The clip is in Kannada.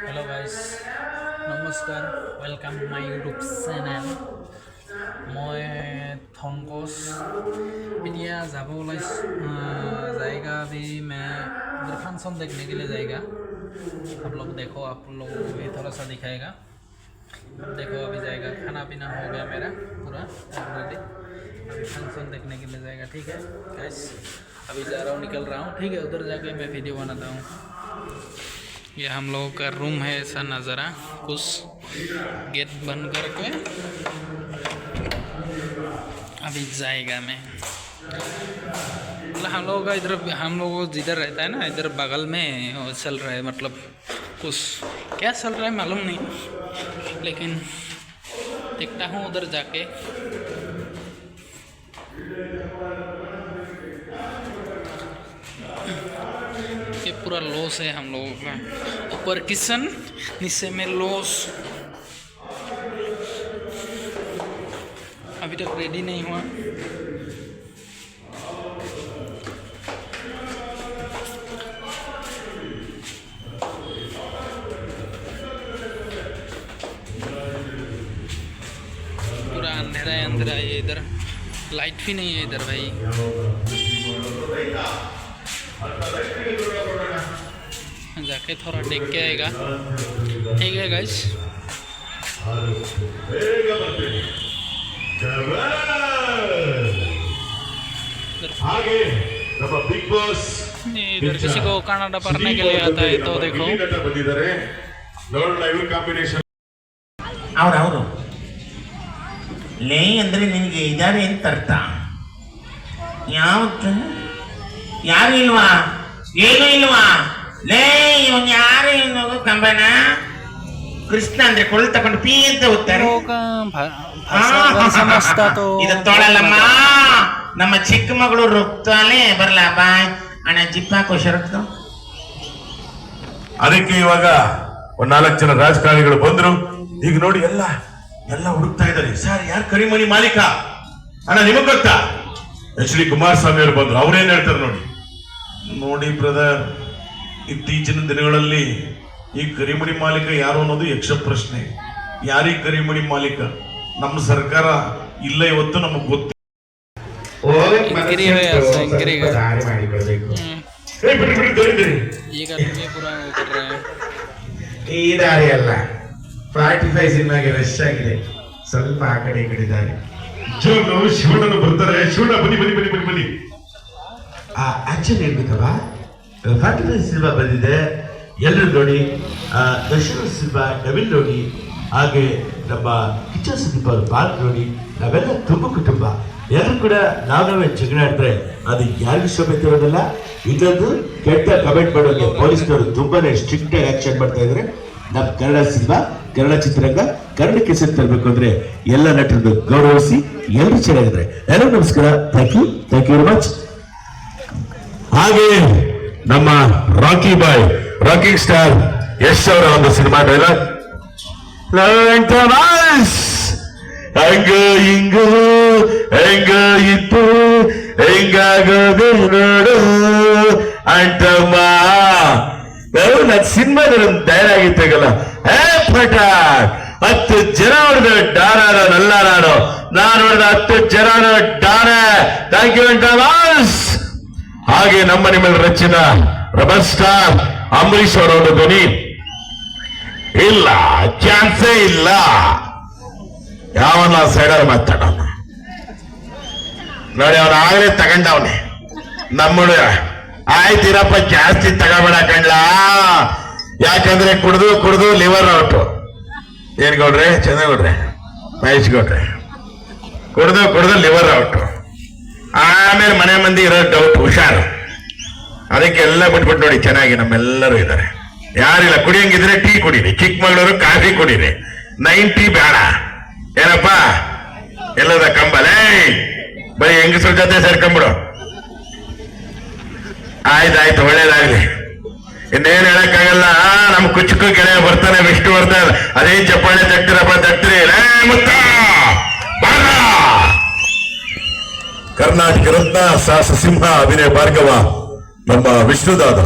Hello guys, নমস্কাৰ, welcome to my YouTube channel. মই थोंकोस इंडिया जाबो जाएगा अभी मैं उधर फंक्शन देखने के लिए जाएगा। आप लोग देखो, आप लोग भी थोड़ा सा दिखाएगा। देखो अभी जाएगा, खाना पीना हो गया मेरा पूरा ऑलरेडी। अभी फंक्शन देखने के लिए जाएगा, ठीक है गाइस। अभी जा रहा हूँ, निकल रहा हूँ, ठीक है। उधर जाके मैं वीडियो बनाता हूँ। ये हम लोगों का रूम है, ऐसा नज़ारा कुछ। गेट बंद करके अभी जाएगा मैं। मतलब हम लोगों का इधर, हम लोग जिधर रहता है ना, इधर बगल में चल रहा है। मतलब कुछ क्या चल रहा है मालूम नहीं, लेकिन देखता हूँ उधर जाके। ये पूरा लॉस है हम लोगों का। ऊपर किचन, नीचे में लॉस। अभी तक रेडी नहीं हुआ। पूरा अंधेरा है, अंधेरा है इधर। लाइट भी नहीं है इधर भाई। जाके थोड़ा देख के आएगा, ठीक है गाइस। इधर किसी को कनाडा पढ़ने के लिए आता है तो देखो। ಅವರು ಲೇ ಅಂದರೆ ನಿನಗೆ ಇದ್ದಾರೆ ಅಂತ ಅರ್ಥ. ಯಾವತ್ತು ಯಾರು ಇಲ್ವಾ, ಏನು ಇಲ್ವಾ? ಲೇ ಇವನ್ ಯಾರು ಇನ್ನೋದು ಕಂಬನ ಕೃಷ್ಣ ಅಂದ್ರೆ ಕೊಳ್ಳು ತಗೊಂಡು ಪೀ ಅಂತ ಹೋಗ್ತಾರೆ. ಇದು ತೊಳಲ್ಲಮ್ಮ, ನಮ್ಮ ಚಿಕ್ಕ ಮಗಳು ರುಕ್ತಾಲೆ ಬರಲ್ಲ. ಬಾಯ್ ಅಣ್ಣ ಜಿಪ್ಪ ಕೋಶರಕ್ತು. ಅದಕ್ಕೆ ಇವಾಗ ಒಂದ್ 4 ಜನ ರಾಜಕಾರಣಿಗಳು ಬಂದ್ರು. ಈಗ ನೋಡಿ ಎಲ್ಲ ಹುಡುಕ್ತಾ ಇದ್ದಾರೆ. ಸರ್ ಯಾರು ಕರಿಮಣಿ ಮಾಲೀಕ ಅಣ್ಣ ನಿಮಗ್ ಗೊತ್ತಾ? ಎಚ್ ಡಿ ಕುಮಾರಸ್ವಾಮಿ ಅವರು ಬಂದ್ರು. ಅವ್ರೇನ್ ಹೇಳ್ತಾರೆ ನೋಡಿ ಬ್ರದರ್, ಇತ್ತೀಚಿನ ದಿನಗಳಲ್ಲಿ ಈ ಕರಿಮಣಿ ಮಾಲೀಕ ಯಾರು ಅನ್ನೋದು ಯಕ್ಷ ಪ್ರಶ್ನೆ. ಯಾರೀ ಕರಿಮಣಿ ಮಾಲೀಕ? ನಮ್ಮ ಸರ್ಕಾರ ಇಲ್ಲ ಇವತ್ತು, ನಮಗ್ ಗೊತ್ತಿಲ್ಲ. ಈ ದಾರಿ ಅಲ್ಲ, 45 ಸಿನಿಮಾಗೆ ರಶ್ ಆಗಿದೆ. ಸ್ವಲ್ಪ ಆ ಕಡೆ ಈ ಕಡೆ ದಾರಿ. ಶಿವಣ್ಣನು ಬರ್ತಾರೆ. ಶಿವಣ್ಣ ಬನ್ನಿ ಬನ್ನಿ ಬನ್ನಿ ಬನ್ನಿ ಬನ್ನಿ. ಆಕ್ಚುಲಿ ಹೇಳ್ಬೇಕಲ್ಲ, 45 ಸಿನಿಮಾ ಬಂದಿದೆ, ಎಲ್ಲರೂ ನೋಡಿ. ದರ್ಶನ ಸಿನಿಮಾ ಡಬಿಲ್ ನೋಡಿ, ಹಾಗೆ ನಮ್ಮ ಕಿಚ್ಚ ಸುದೀಪ್ ಅವರು ಬಾಲ್ ನೋಡಿ. ನಾವೆಲ್ಲ ತುಂಬ ಕುಟುಂಬ, ಎಲ್ಲರೂ ಕೂಡ ನಾವೇ ಜಗಳ ಆಡ್ತಾರೆ. ಅದು ಯಾರಿಗೂ ಶೋಭೆ ಇರೋದಿಲ್ಲ. ಇನ್ನೊಂದು ಕೆಟ್ಟ ಕಮೆಂಟ್ ಮಾಡೋಕೆ ಪೊಲೀಸ್ನವರು ತುಂಬಾನೇ ಸ್ಟ್ರಿಕ್ಟ್ ಆಗಿ ಆಕ್ಷನ್ ಮಾಡ್ತಾ ಇದ್ದಾರೆ. ನಮ್ಮ ಕನ್ನಡ ಸಿನಿಮಾ, ಕನ್ನಡ ಚಿತ್ರರಂಗ ಕನ್ನಡಕ್ಕೆ ಹೆಸರು ತರಬೇಕು ಅಂದ್ರೆ ಎಲ್ಲ ನಟರನ್ನು ಗೌರವಿಸಿ ಎಲ್ಲರೂ ಚೆನ್ನಾಗಿದ್ದಾರೆ. ಎಲ್ಲರೂ ನಮಸ್ಕಾರ, ಥ್ಯಾಂಕ್ ಯು ವೆರಿ ಮಚ್. ಹಾಗೆ ನಮ್ಮ ರಾಕಿ ಬಾಯ್, ರಾಕಿಂಗ್ ಸ್ಟಾರ್ ಯಶ್ ಅವರ ಒಂದು ಸಿನಿಮಾ ಡೈಲಾಗ್. ಹಂಗ ಹಿಂಗ ಹೆಂಗ ಇತ್ತು ಹೆಂಗಾಗೋದು ನೋಡು ಅಂಟಮ್ಮ. ನನ್ನ ಸಿನಿಮಾದಲ್ಲಿ ಒಂದು ಡೈಲಾಗ್ ಇತ್ತಾಗಲ್ಲ, ಹೇ ಪಟ 10 ಜನ ಹೊಡೆದ ಡಾರ ನಲ್ಲ ನಾನು ಹೊಡೆದ 10 ಜನ ಡಾರ. Thank you ಅಂಟಮಾಸ್. ಹಾಗೆ ನಮ್ಮ ನಿಮ್ಮಲ್ಲಿ ರಚಿನ ರೆಬಲ್ ಸ್ಟಾರ್ ಅಂಬರೀಶ್ ಅವರ ಒಂದು ಧ್ವನಿ. ಇಲ್ಲ, ಚಾನ್ಸೇ ಇಲ್ಲ. ಯಾವನ್ನ ಸೈಡಲ್ಲಿ ಮಾತಾಡೋಣ ನೋಡಿ, ಅವನ ಆಗಲೇ ತಗೊಂಡವನೆ. ನಮ್ಮ ಆಯ್ತಿರಪ್ಪ, ಜಾಸ್ತಿ ತಗೋಬೇಡ ಕಣ್ಲಾ, ಯಾಕಂದ್ರೆ ಕುಡ್ದು ಲಿವರ್ ಔಟು. ಏನ್ ಗೌಡ್ರೆ, ಚಂದ್ರಗೌಡ್ರೆ, ಮಹೇಶ್ ಗೌಡ್ರೆ, ಕುಡ್ದು ಲಿವರ್ ಔಟು. ಆಮೇಲೆ ಮನೆ ಮಂದಿ ಇರೋ ಡೌಟ್, ಹುಷಾರು. ಅದಕ್ಕೆ ಎಲ್ಲ ಬಿಟ್ಬಿಟ್ಟು ನೋಡಿ, ಚೆನ್ನಾಗಿ ನಮ್ಮೆಲ್ಲರೂ ಇದ್ದಾರೆ. ಯಾರಿಲ್ಲ ಕುಡಿಯಂಗಿದ್ರೆ ಟೀ ಕುಡೀರಿ, ಚಿಕ್ಕಮಗಳೂರು ಕಾಫಿ ಕುಡೀರಿ, 9 ಟೀ ಬೇಡ. ಏನಪ್ಪ ಎಲ್ಲದ ಕಂಬಲೇ ಬರೀ ಹೆಂಗಸ್ರ ಜೊತೆ ಸೇರ್ಕೊಂಬಿಡು. ಆಯ್ತಾಯ್ತು, ಒಳ್ಳೇದಾಗ್ಲಿ. ಇನ್ನೇನ್ ಹೇಳಕ್ಕಾಗಲ್ಲ. ನಮ್ ಕುಚ್ಚಕ್ಕೂ ಗೆಳೆಯ ಬರ್ತಾನೆ, ವಿಷ್ಣು ಬರ್ತಾನೆ. ಅದೇ ಚಪ್ಪಾಳೆ ತಟ್ತಿರಿ ಮುತ್ತ. ಕರ್ನಾಟಕ ರತ್ನ ಸಾಹಸ ಸಿಂಹ ಅಭಿನಯ ಭಾರ್ಗವ ನಮ್ಮ ವಿಷ್ಣುದಾದ.